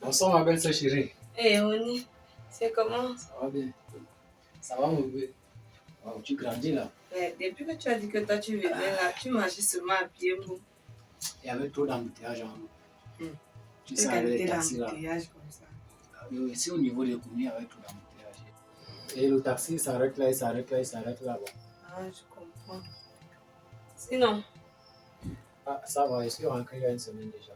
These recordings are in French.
Bonsoir ma belle sœur chérie. Hey, Oni, c'est comment? Ça va bien? Ça va mon bébé? Wow, tu grandis là. Depuis que tu as dit que toi tu venais là, tu marchais seulement à pied, bon. Il y avait trop d'embouteillages en haut. Tu Quelle sais, avec les qualité taxis là. d'embouteillage comme ça? Oui, ici au niveau des communes, il y avait trop d'embouteillages. Et le taxi il s'arrête là, il s'arrête là, il s'arrête là. Bon. Ah, je comprends. Sinon, Ah, ça va, je suis rentré il y a une semaine déjà.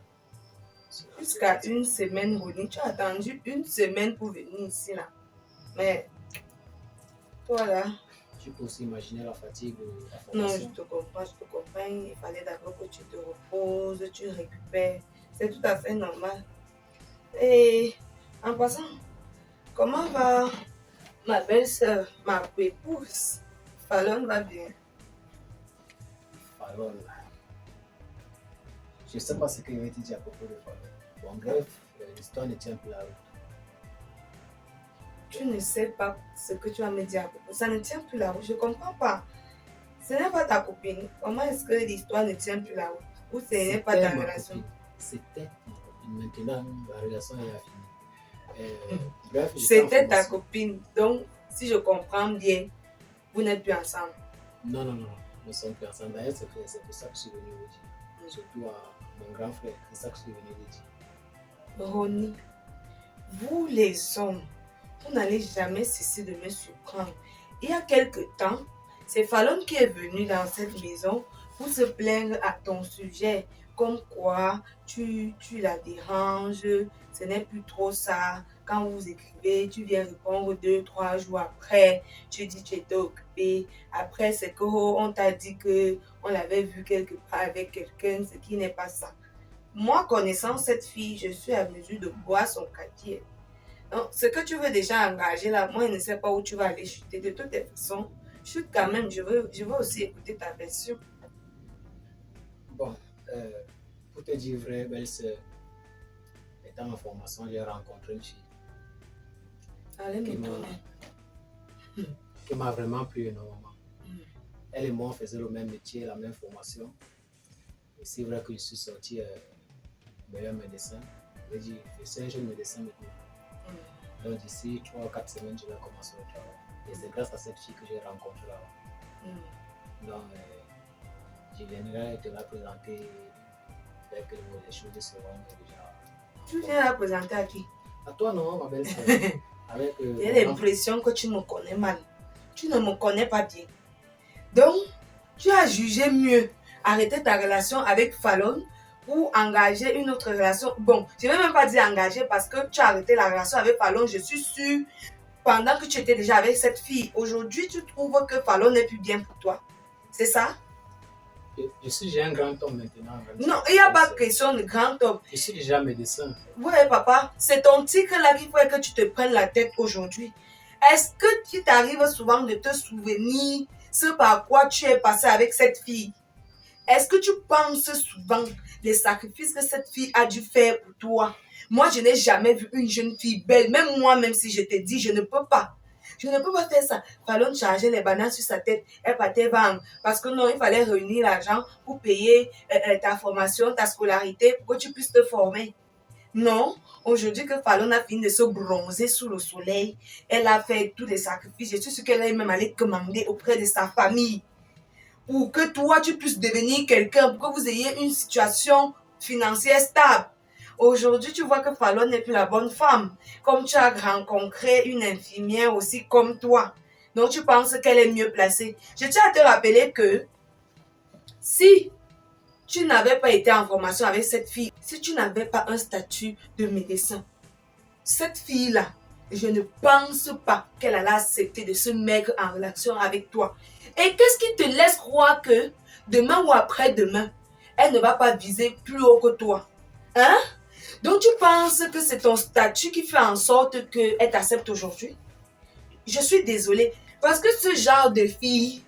jusqu'à une semaine, Oni, tu as attendu une semaine pour venir ici là. Mais, toi là, Tu peux aussi imaginer la fatigue de la non, je formation. te comprends, je te comprends. Il fallait d'abord que tu te reposes, tu récupères. C'est tout à fait normal. Et en passant, comment va ma belle-sœur, ma épouse? Fallon va bien. Alors, je ne sais pas ce que je vais te dire à propos de Fallon. Bon, bref, l'histoire ne tient plus la route. Tu ne sais pas ce que tu vas me dire à propos. Ça ne tient plus la route. Je ne comprends pas. Ce n'est pas ta copine. Comment est-ce que l'histoire ne tient plus la route? Ou ce n'est pas ta ma relation? copine. C'était ma copine. Maintenant, la relation est finie. Bref, C'était ta copine. Donc, si je comprends bien, vous n'êtes plus ensemble. Non, nous ne sommes plus ensemble. D'ailleurs, c'est pour ça que je suis venu vous dire. Surtout à mon grand frère, c'est ça que je suis venu vous dire. Ronnie, vous les hommes, vous n'allez jamais cesser de me surprendre. Il y a quelque temps, c'est Fallon qui est venu dans cette maison pour se plaindre à ton sujet. Comme quoi, tu la déranges, ce n'est plus trop ça. Quand vous écrivez, tu viens répondre 2-3 jours après. Tu dis que tu étais occupé. Après, c'est qu'on t'a dit qu'on l'avait vu quelque part avec quelqu'un, ce qui n'est pas ça. Moi, connaissant cette fille, je suis à mesure de boire son quartier. Donc, ce que tu veux déjà engager là, moi, je ne sais pas où tu vas aller chuter. De toutes les façons, chute quand même, je veux aussi écouter ta version. Bon, pour te dire vrai, belle-sœur, étant en formation, j'ai rencontré une fille Allez, qui m'a vraiment plu énormément. Elle et moi, on faisait le même métier, la même formation. Et c'est vrai que je suis sorti meilleur médecin. Je dis, je suis un jeune médecin maintenant. Donc d'ici 3 ou 4 semaines, je vais commencer le travail. Et c'est grâce à cette fille que j'ai rencontrée là-bas. Donc, je viendrai te la présenter dès que les choses seront déjà. Tu viens la présenter à qui? À toi, non, ma belle-sœur. J'ai l'impression que tu me connais mal. Tu ne me connais pas bien. Donc, tu as jugé mieux arrêter ta relation avec Fallon ou engager une autre relation. Bon, je ne vais même pas dire engager parce que tu as arrêté la relation avec Fallon, je suis sûre, pendant que tu étais déjà avec cette fille. Aujourd'hui, tu trouves que Fallon n'est plus bien pour toi. C'est ça? J'ai un grand homme maintenant. Non, il n'y a pas de question de grand homme. Je suis déjà médecin. Oui, papa, c'est ton titre là qui fait que tu te prennes la tête aujourd'hui. Est-ce que tu t'arrives souvent de te souvenir ce par quoi tu es passé avec cette fille? Est-ce que tu penses souvent les sacrifices que cette fille a dû faire pour toi? Moi, je n'ai jamais vu une jeune fille belle. Même moi, même si je te dis, je ne peux pas. Je ne peux pas faire ça. Fallon charger les bananes sur sa tête. Elle partait vendre. Parce que non, il fallait réunir l'argent pour payer ta formation, ta scolarité, pour que tu puisses te former. Non, aujourd'hui que Fallon a fini de se bronzer sous le soleil, elle a fait tous les sacrifices. Je suis sûre qu'elle est même allée commander auprès de sa famille pour que toi, tu puisses devenir quelqu'un, pour que vous ayez une situation financière stable. Aujourd'hui, tu vois que Fallon n'est plus la bonne femme. Comme tu as rencontré une infirmière aussi comme toi. Donc, tu penses qu'elle est mieux placée. Je tiens à te rappeler que si tu n'avais pas été en formation avec cette fille, si tu n'avais pas un statut de médecin, cette fille-là, je ne pense pas qu'elle allait accepter de se mettre en relation avec toi. Et qu'est-ce qui te laisse croire que demain ou après-demain, elle ne va pas viser plus haut que toi? Hein? Donc tu penses que c'est ton statut qui fait en sorte qu'elle t'accepte aujourd'hui? Je suis désolée. Parce que ce genre de fille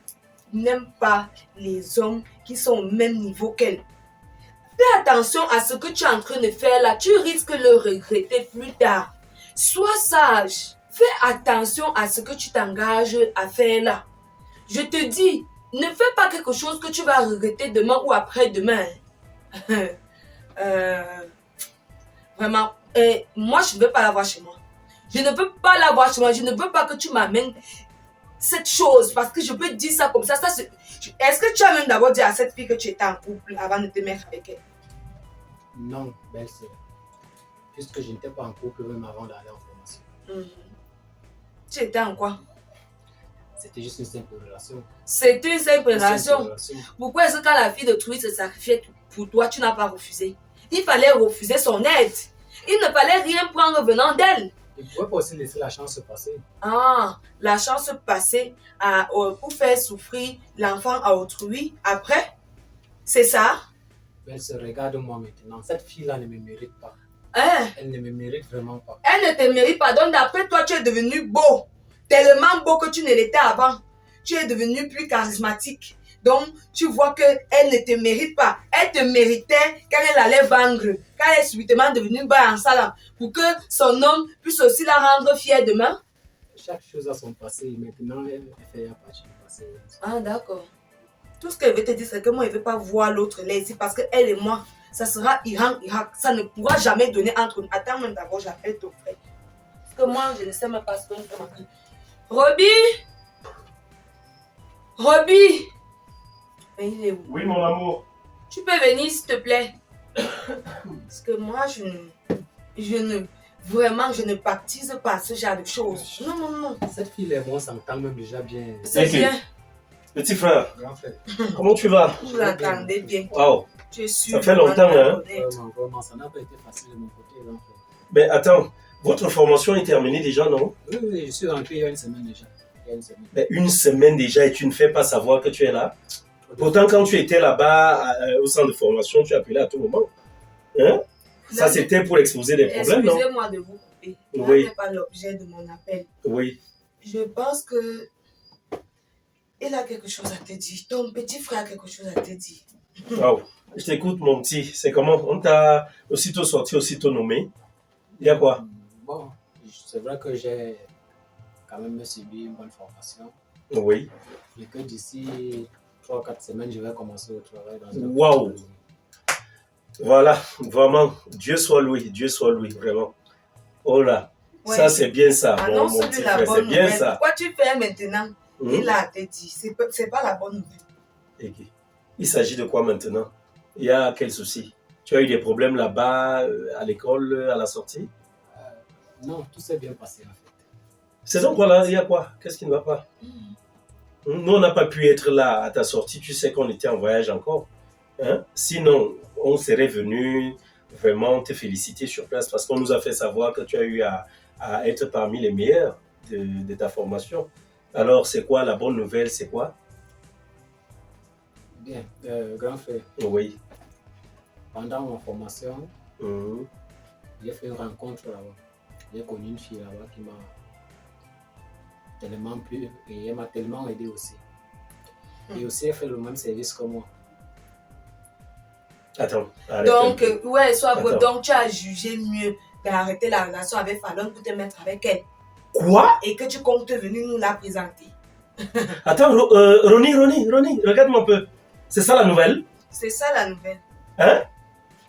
n'aime pas les hommes qui sont au même niveau qu'elle. Fais attention à ce que tu es en train de faire là. Tu risques de le regretter plus tard. Sois sage. Fais attention à ce que tu t'engages à faire là. Je te dis, ne fais pas quelque chose que tu vas regretter demain ou après-demain. Vraiment, moi, je ne veux pas la voir chez moi. Je ne veux pas la voir chez moi. Je ne veux pas que tu m'amènes cette chose. Parce que je peux dire ça comme ça. Est-ce que tu as même d'abord dit à cette fille que tu étais en couple avant de te mettre avec elle? Non, belle-sœur. Puisque je n'étais pas en couple même avant d'aller en formation. Tu étais en quoi? C'était juste une simple relation. C'était une simple relation. Pourquoi est-ce que quand la fille de Trouille se sacrifiait pour toi, tu n'as pas refusé? Il fallait refuser son aide. Il ne fallait rien prendre venant d'elle. Il ne pouvait pas aussi laisser la chance se passer. Ah, la chance se passer pour faire souffrir l'enfant à autrui après? C'est ça? Elle se regarde-moi maintenant. Cette fille-là ne me mérite pas. Hein? Elle ne me mérite vraiment pas. Elle ne te mérite pas. Donc d'après toi, tu es devenu beau. Tellement beau que tu ne l'étais avant. Tu es devenu plus charismatique. Donc, tu vois qu'elle ne te mérite pas. Elle te méritait quand elle allait vendre. Quand elle est subitement devenue bas en salle. Pour que son homme puisse aussi la rendre fière demain. Chaque chose a son passé. Maintenant, elle fait partie du passé. Ah, d'accord. Tout ce qu'elle veut te dire, c'est que moi, je ne veux pas voir l'autre là ici. Parce qu'elle et moi, ça sera Irak. Ça ne pourra jamais donner entre nous. Attends même d'abord, j'appelle ton frère. Parce que moi, je ne sais même pas ce que nous sommes en train. Roby! Roby! Mais il est où? Oui, mon amour. Tu peux venir, s'il te plaît? Parce que moi, je ne baptise pas ce genre de choses. Non, non, non. Cette fille et moi, ça me tend même déjà bien. C'est bien. Petit frère, Grand frère. comment tu vas? Vous l'entendez bien. Wow. Je suis Ça fait longtemps, hein? Vraiment, ça n'a pas été facile de mon côté, grand frère. Mais attends, votre formation est terminée déjà, non? Oui, je suis rentré il y a une semaine déjà. Mais une semaine déjà et tu ne fais pas savoir que tu es là. Pourtant, quand tu étais là-bas au centre de formation, tu appelais à tout moment. Hein? Ça, c'était pour exposer des problèmes, non? Excusez-moi de vous couper. Oui. Ce n'est pas l'objet de mon appel. Oui. Je pense que il a quelque chose à te dire. Ton petit frère a quelque chose à te dire. Wow. Je t'écoute, mon petit. C'est comment? On t'a aussitôt sorti, aussitôt nommé. Il y a quoi? Bon, c'est vrai que j'ai quand même subi une bonne formation. Oui. Et que d'ici 3-4 semaines, je vais commencer au travail dans une Wow. Voilà, vraiment. Dieu soit loué, vraiment. Oh là, Ouais. ça c'est bien ça, mon Annonce-lui petit la frère, c'est bonne bien nouvelle. ça. Pourquoi tu fais maintenant? Il a te dit. C'est pas la bonne nouvelle. Ok. Il s'agit de quoi maintenant? Il y a quel souci? Tu as eu des problèmes là-bas, à l'école, à la sortie? Non, tout s'est bien passé en fait. C'est donc quoi là? Il y a quoi? Qu'est-ce qui ne va pas? Nous, on n'a pas pu être là à ta sortie. Tu sais qu'on était en voyage encore. Hein? Sinon, on serait venu vraiment te féliciter sur place parce qu'on nous a fait savoir que tu as eu à être parmi les meilleurs de ta formation. Alors, c'est quoi la bonne nouvelle? C'est quoi? Bien, grand frère, Oui. pendant ma formation, j'ai fait une rencontre là-bas. J'ai connu une fille là-bas qui m'a tellement plu et elle m'a tellement aidé aussi. Et aussi, elle fait le même service que moi. Attends. Donc, ouais, soit Attends. donc tu as jugé mieux d'arrêter la relation avec Fallon pour te mettre avec elle. Quoi? Et que tu comptes venir nous la présenter. Attends, Ronnie, regarde-moi un peu. C'est ça la nouvelle? C'est ça la nouvelle. Hein?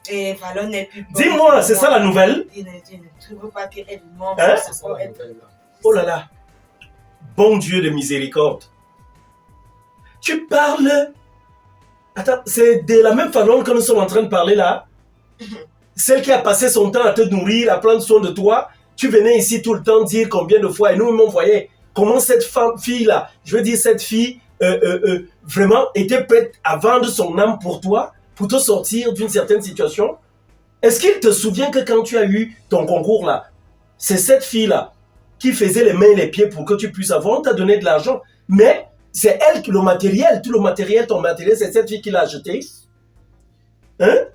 Et Fallon n'est plus bon. Dis-moi, c'est ça la nouvelle? Je ne trouve pas qu'elle ment. Hein? C'est ça la nouvelle là. Oh là là. Bon Dieu de miséricorde. Tu parles... Attends, c'est de la même Fallon que nous sommes en train de parler là? Celle qui a passé son temps à te nourrir, à prendre soin de toi. Tu venais ici tout le temps dire combien de fois, et nous, on voyait comment cette fille-là, je veux dire cette fille, vraiment était prête à vendre son âme pour toi, pour te sortir d'une certaine situation. Est-ce qu'il te souvient que quand tu as eu ton concours là, c'est cette fille-là qui faisait les mains et les pieds pour que tu puisses avoir, on t'a donné de l'argent, mais c'est elle qui, tout le matériel, ton matériel, c'est cette fille qui l'a acheté. Hein?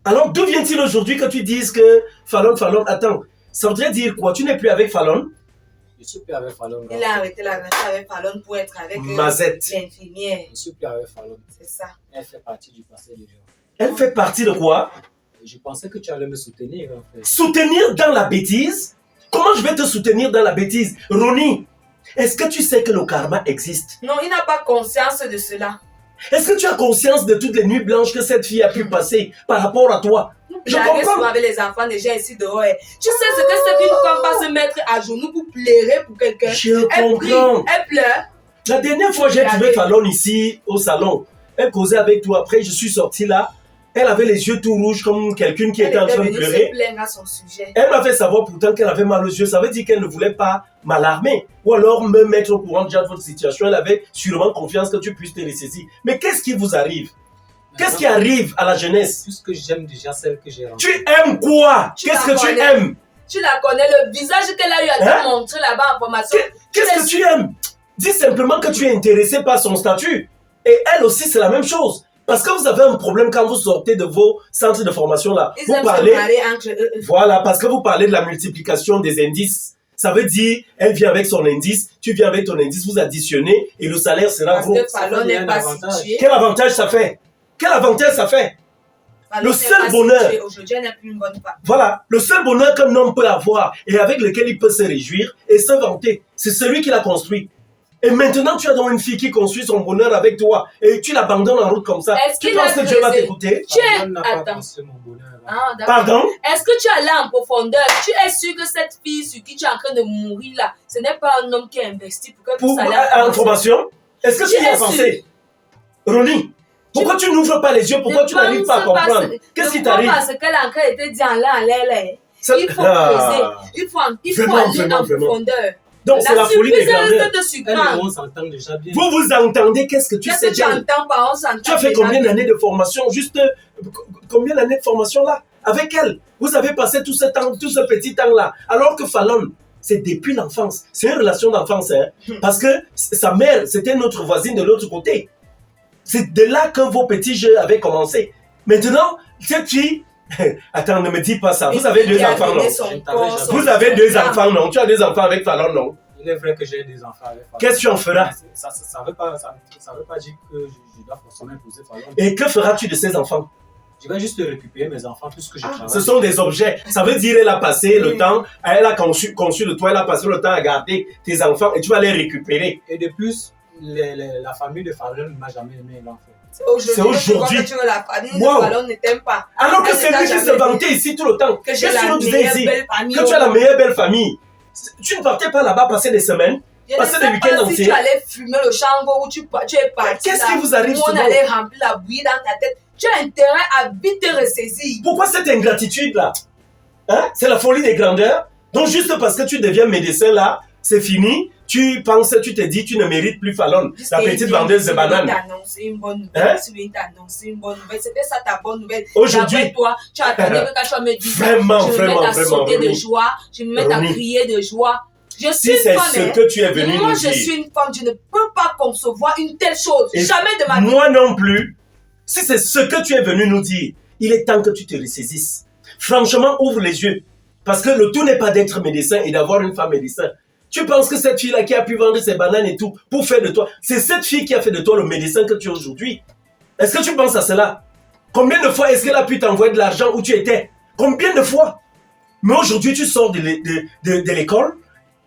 Alors d'où vient-il aujourd'hui que tu dises que Fallon, attends, ça voudrait dire quoi? Tu n'es plus avec Fallon? Je suis plus avec Fallon. Il a arrêté la relation avec Fallon pour être avec Mazette. l'infirmière. Je suis plus avec Fallon. C'est ça. Elle fait partie du passé déjà. Elle fait partie de quoi? Je pensais que tu allais me soutenir en fait. Soutenir dans la bêtise? Comment je vais te soutenir dans la bêtise? Ronnie, est-ce que tu sais que le karma existe? Non, il n'a pas conscience de cela. Est-ce que tu as conscience de toutes les nuits blanches que cette fille a pu passer par rapport à toi? Je J'arrive souvent comprends. avec les enfants déjà ici dehors. Tu sais ce que c'est qu'une femme va se mettre à genoux pour pleurer pour quelqu'un. Je Elle prie, comprends. elle pleure. La dernière fois, j'ai trouvé Fallon ici au salon. Elle causait avec toi. Après, je suis sorti là. Elle avait les yeux tout rouges comme quelqu'un qui était en train de Elle pleurer. se plaindre à son sujet. Elle m'a fait savoir pourtant qu'elle avait mal aux yeux. Ça veut dire qu'elle ne voulait pas m'alarmer. Ou alors me mettre au courant déjà de votre situation. Elle avait sûrement confiance que tu puisses te ressaisir. Mais qu'est-ce qui vous arrive? Qu'est-ce qui arrive à la jeunesse? Puisque j'aime déjà celle que j'ai rencontrée. Tu aimes quoi? Tu Qu'est-ce la que tu connais. aimes? Tu la connais, le visage qu'elle a eu à te montrer là-bas en formation. Qu'est-ce que tu aimes? Dis simplement que tu es intéressé par son statut. Et elle aussi, c'est la même chose. Parce que vous avez un problème quand vous sortez de vos centres de formation là. Ils Vous aiment parlez, se marier entre eux. voilà, parce que vous parlez de la multiplication des indices. Ça veut dire, elle vient avec son indice, tu viens avec ton indice, vous additionnez et le salaire sera Parce gros. que Fallon n'est pas avantage. situé. Quel avantage ça fait? Quel avantage ça fait? Fallon Le n'est seul pas bonheur. situé. Aujourd'hui, elle n'est plus une bonne femme. Voilà, le seul bonheur qu'un homme peut avoir et avec lequel il peut se réjouir et se vanter, c'est celui qui l'a construit. Et maintenant, tu as donc une fille qui construit son bonheur avec toi et tu l'abandonnes en route comme ça. Est-ce Tu qu'il penses a que Dieu va brisé? t'écouter? Tu es... Fallon n'a pas Attends. construit mon bonheur. Ah, d'accord. Pardon? Est-ce que tu es allé en profondeur? Tu es sûr que cette fille sur qui tu es en train de mourir là, ce n'est pas un homme qui a investi pour que Pour ça l'air en formation? Est-ce que tu y as pensé? Ronnie, pourquoi tu n'ouvres pas les yeux? Pourquoi tu n'arrives pas à comprendre? Qu'est-ce qui t'arrive? Parce qu'elle a encore été dit en l'air. Ça- Il faut Ah. creuser. Il faut Vraiment, aller vraiment, en vraiment. profondeur. Donc c'est la folie des surprise grandeurs. reste de Elle et sucrant. on s'entend déjà bien. Vous vous entendez, qu'est-ce que tu Qu'est-ce sais que tu d'elle? entends par on s'entend Tu as fait déjà combien bien. d'années de formation? Juste combien d'années de formation là? Avec elle. Vous avez passé tout ce temps, tout ce petit temps là. Alors que Fallon, c'est depuis l'enfance. C'est une relation d'enfance. Hein? Parce que sa mère, c'était notre voisine de l'autre côté. C'est de là que vos petits jeux avaient commencé. Maintenant, cette fille... Attends, ne me dis pas ça. Vous avez deux Qui a enfants, donné non? son Je ne corps, t'avais son Vous avez deux sang. enfants, non? Tu as deux enfants avec Fallon, non? Il est vrai que j'ai des enfants avec Fallon. Qu'est-ce que tu en feras? Ça veut pas dire que je dois forcément épouser Fallon. Et que feras-tu de ces enfants? Je vais juste récupérer mes enfants puisque je travaille. Ce sont des objets. Ça veut dire elle a passé le temps, elle a conçu de toi, elle a passé le temps à garder tes enfants et tu vas les récupérer. Et de plus, la famille de Fallon ne m'a jamais aimé l'enfant. C'est aujourd'hui. C'est aujourd'hui. Que tu veux la famille Wow. de Fallon ne t'aime pas. Alors que Elle c'est ne t'a lui qui se jamais vantait ici tout le temps. Que j'ai Qu'est-ce que la tu nous disais meilleure ici? belle famille. Que tu as la meilleure belle famille. Tu ne partais pas là-bas passer des semaines, Je ne passer des sais week-ends pas si entiers. tu allais fumer le chango ou tu es parti. Qu'est-ce là, qui vous arrive où on souvent? allait remplir la bouillie dans ta tête. Tu as intérêt à vite te ressaisir. Pourquoi cette ingratitude là? Hein? C'est la folie des grandeurs. Donc juste parce que tu deviens médecin là, c'est fini. Tu penses, tu te dis, tu ne mérites plus Fallon, la petite vendeuse de bananes. T'annoncer une bonne nouvelle. Hein? Tu veux t'annoncer une bonne nouvelle. C'était ça ta bonne nouvelle. Aujourd'hui. D'après toi, tu attendais que quand tu vas me dire ça, Vraiment, je me vraiment, mette à vraiment, sauter de Ronnie. joie, je me mette à Ronnie. crier de joie. Je suis Si une c'est femme, ce hein. que tu es venu Moi, nous je dire. suis une femme, je ne peux pas concevoir une telle chose. Et Jamais de ma vie. Moi non plus. Si c'est ce que tu es venu nous dire, il est temps que tu te ressaisisses. Franchement, ouvre les yeux. Parce que le tout n'est pas d'être médecin et d'avoir une femme médecin. Tu penses que cette fille-là qui a pu vendre ses bananes et tout pour faire de toi, c'est cette fille qui a fait de toi le médecin que tu es aujourd'hui. Est-ce que tu penses à cela? Combien de fois est-ce qu'elle a pu t'envoyer de l'argent où tu étais? Combien de fois? Mais aujourd'hui, tu sors de l'école,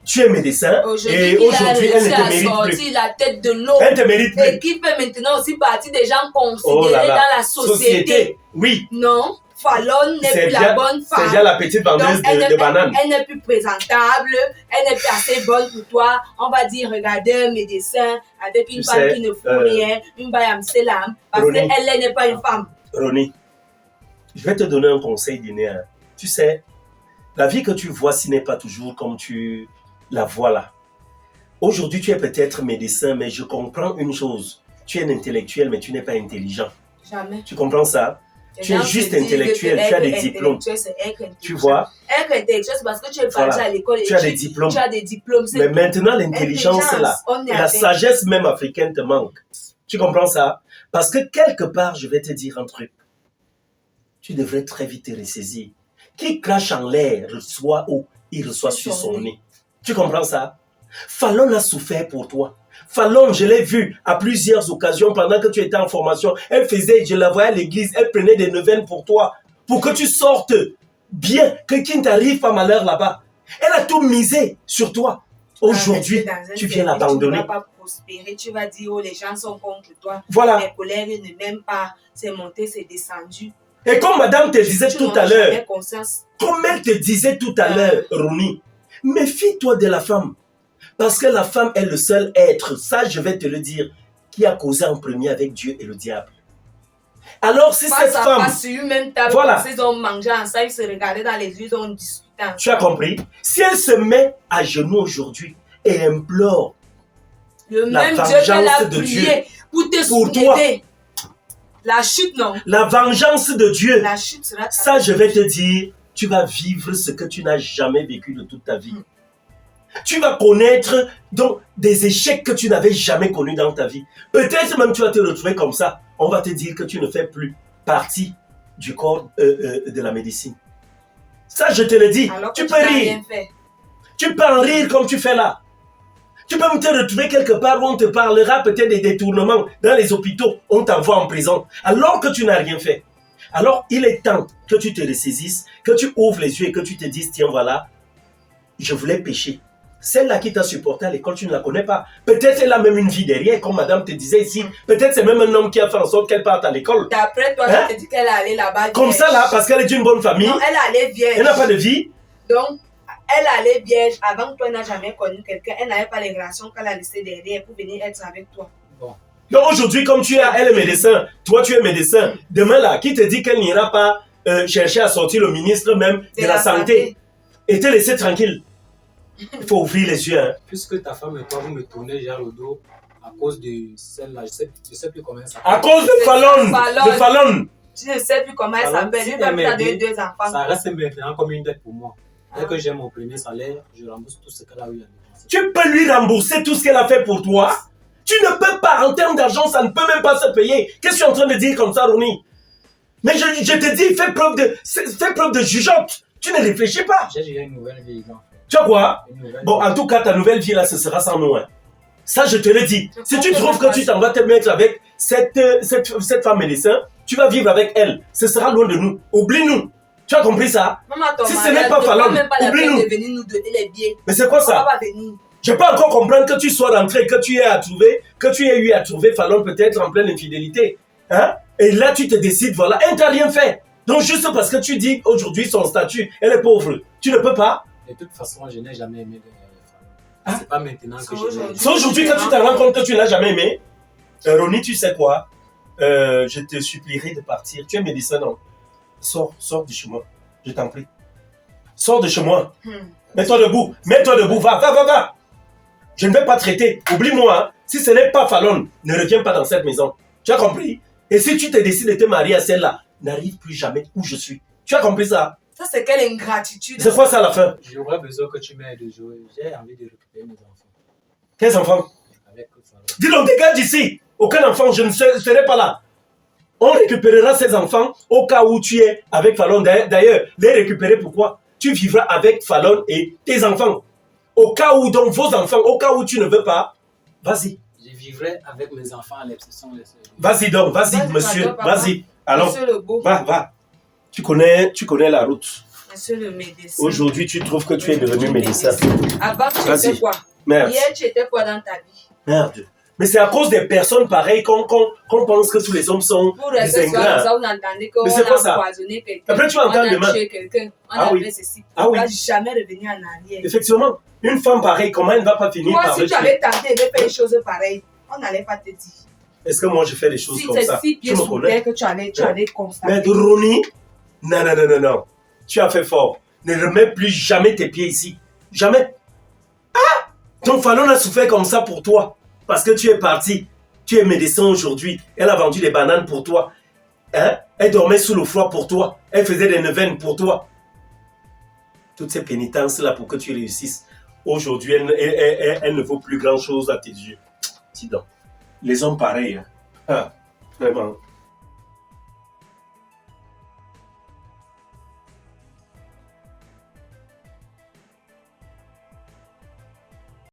tu es médecin et aujourd'hui, elle ne te mérite plus. sortir la tête de l'eau. Elle ne te mérite Et plus. qui fait maintenant aussi partie des gens Oh considérés là là. dans la société. Oui, Non, Fallon n'est c'est plus la déjà, bonne c'est femme. déjà la petite vendeuse Donc, de bananes. Elle n'est plus présentable, elle n'est plus assez bonne pour toi. On va dire, regardez un médecin avec une Tu femme sais, qui ne fout rien, une bayam selam, parce Ronnie. qu'elle n'est pas une femme. Ronnie, je vais te donner un conseil dîner. Tu sais, la vie que tu vois, ce n'est pas toujours comme tu la vois là. Aujourd'hui, tu es peut-être médecin, mais je comprends une chose. Tu es un intellectuel, mais tu n'es pas intelligent. Jamais. Tu comprends ça? Tu es juste intellectuel, tu as des diplômes. Tu vois? Être intellectuel, c'est parce que tu es parti Voilà. à l'école et Tu as des diplômes. tu as des diplômes. c'est Mais tout. maintenant, l'intelligence là, on est et la avec. sagesse même africaine te manque. Tu comprends ça? Parce que quelque part, je vais te dire un truc. Tu devrais très vite te ressaisir. Qui crache en l'air reçoit où il reçoit sur son nez. Tu comprends ça? Fallon a souffert pour toi. Fallon, je l'ai vu à plusieurs occasions pendant que tu étais en formation. Elle faisait, je la voyais à l'église, elle prenait des neuvaines pour toi. Pour que tu sortes bien, que qu'il ne t'arrive pas malheur là-bas. Elle a tout misé sur toi. Aujourd'hui, Dans un tu viens service, l'abandonner. Tu ne vas pas prospérer. Tu vas dire, oh, les gens sont contre toi. Voilà. Les collègues ne m'aiment pas. C'est monté, c'est descendu. Et comme madame te disait Tu tout n'auras à l'heure, jamais conscience. comme elle te disait tout à l'heure, Rouni, méfie-toi de la femme. Parce que la femme est le seul être, ça je vais te le dire, qui a causé en premier avec Dieu et le diable. Alors si cette Face à femme, face sur une même table, Voilà. ils ont mangé ensemble, ils se regardaient dans les yeux, ils ont discuté ensemble. tu as compris, si elle se met à genoux aujourd'hui et implore Le la même Dieu qu'elle a vengeance de Dieu prié pour te pour toi. soulever. La chute, non. la vengeance de Dieu, La chute sera... ça je vais te dire, tu vas vivre ce que tu n'as jamais vécu de toute ta vie. Tu vas connaître donc des échecs que tu n'avais jamais connus dans ta vie. Peut-être même tu vas te retrouver comme ça. On va te dire que tu ne fais plus partie du corps de la médecine. Ça, je te le dis. Alors que Tu tu peux n'as rire. rien fait. Tu peux en rire comme tu fais là. Tu peux même te retrouver quelque part où on te parlera peut-être des détournements. Dans les hôpitaux, on t'envoie en prison. Alors que tu n'as rien fait. Alors, il est temps que tu te ressaisisses, que tu ouvres les yeux et que tu te dises, tiens, voilà, je voulais pécher. Celle-là qui t'a supporté à l'école, tu ne la connais pas. Peut-être elle a même une vie derrière, comme madame te disait ici. Peut-être c'est même un homme qui a fait en sorte qu'elle parte à l'école. D'après toi, Hein? tu te dis qu'elle allait là-bas. Comme vierge. ça, là, parce qu'elle est d'une bonne famille. Non, elle allait vierge. Elle n'a pas de vie. Donc, elle allait vierge. Avant que toi n'a jamais connu quelqu'un. Elle n'avait pas les relations qu'elle a laissées derrière pour venir être avec toi. Bon, Donc aujourd'hui, comme tu es, elle est médecin, toi tu es médecin. Demain là, qui te dit qu'elle n'ira pas chercher à sortir le ministre même de la santé et te laisser tranquille? Il faut ouvrir les yeux. Hein. puisque ta femme et toi, vous me tournez vers le dos à cause de celle-là, je sais plus comment ça À cause de Fallon. Fallon. De Fallon. Tu ne sais plus comment elle Alors, s'appelle. si Une femme qui a elle m'aide, deux enfants. ça reste maintenant comme une dette pour moi. Dès Ah. que j'ai mon premier salaire, je rembourse tout ce qu'elle a eu à dépenser. Tu peux lui rembourser tout ce qu'elle a fait pour toi. Tu ne peux pas, en termes d'argent, ça ne peut même pas se payer. Qu'est-ce que tu es en train de dire comme ça, Rouni? Mais je te dis, fais preuve de jugeote. Tu ne réfléchis pas. J'ai déjà une nouvelle vie, en fait. Tu vois quoi? Une nouvelle Bon, vie. en tout cas, ta nouvelle vie là, ce sera sans nous. Hein. Ça, je te le dis. Je Si pense tu que trouves je que tu t'en vas te mettre avec cette femme médecin, tu vas vivre avec elle. Ce sera loin de nous. Oublie-nous. Tu as compris ça? Maman, ton Si ce mari, n'est pas elle ne Fallon, prend même pas la peine oublie-nous. de venir nous donner les billets. Mais c'est quoi On ça? va venir. Je peux encore comprendre que tu sois rentré, que tu aies eu à trouver Fallon peut-être en pleine infidélité. Hein? Et là, tu te décides, voilà, elle t'a rien fait. Donc, juste parce que tu dis aujourd'hui son statut, elle est pauvre. Tu ne peux pas. De toute façon, je n'ai jamais aimé les Ah. femmes. C'est pas maintenant que C'est je l'ai aujourd'hui. C'est aujourd'hui que tu te rends compte que tu n'as jamais aimé. Ronnie, tu sais quoi? Je te supplierai de partir. Tu es médecin, non? Sors de chez moi. Je t'en prie. Sors de chez moi. Mets-toi debout. Mets-toi debout. Va. Je ne vais pas traiter. Oublie-moi. Hein. Si ce n'est pas Fallon, ne reviens pas dans cette maison. Tu as compris? Et si tu te décides de te marier à celle-là, n'arrive plus jamais où je suis. Tu as compris ça? Ça, c'est quelle ingratitude. C'est quoi ça à la fin? J'aurais besoin que tu m'aides. J'ai envie de récupérer mes enfants. Quels enfants? Avec Fallon. Dis donc, dégage d'ici. Aucun enfant, je ne serai pas là. On récupérera ces enfants au cas où tu es avec Fallon. D'ailleurs, les récupérer pourquoi? Tu vivras avec Fallon et tes enfants. Au cas où, donc, vos enfants, au cas où tu ne veux pas, vas-y. Je vivrai avec mes enfants à l'exception de ceux. Vas-y donc, vas-y, Vas-y, monsieur, papa. vas-y. Alors, Monsieur le beau, va. Tu connais la route. monsieur le médecin. Aujourd'hui, tu trouves que tu es devenu médecin. Avant, tu Vas-y. étais quoi? Merde. Hier, tu étais quoi dans ta vie? Merde. Mais c'est à cause des personnes pareilles qu'on pense que tous les hommes sont Pour des rester soir, ingrats. comme ça, vous entendez qu'on Mais c'est quoi a ça? empoisonné quelqu'un. Après, tu vas on entendre a demain. tué quelqu'un. On Ah a oui. fait ceci. Ah On oui. va jamais revenir en arrière. Effectivement, une femme pareille, comment elle ne va pas finir Toi, par si le tu tuer? avais tenté de faire des choses pareilles, on n'allait pas te dire. Est-ce que moi je fais des choses Si comme c'est ça? 6 Tu pieds me sous connais? terre que tu allais constater. Mais Ronnie, non. Tu as fait fort. Ne remets plus jamais tes pieds ici. Jamais. Ah! Donc Fallon a souffert comme ça pour toi. Parce que tu es parti. Tu es médecin aujourd'hui. Elle a vendu des bananes pour toi. Hein? Elle dormait sous le froid pour toi. Elle faisait des neuvaines pour toi. Toutes ces pénitences-là pour que tu réussisses. Aujourd'hui, elle ne vaut plus grand-chose à tes yeux. Dis donc. Les hommes pareils. Hein? Ah, vraiment.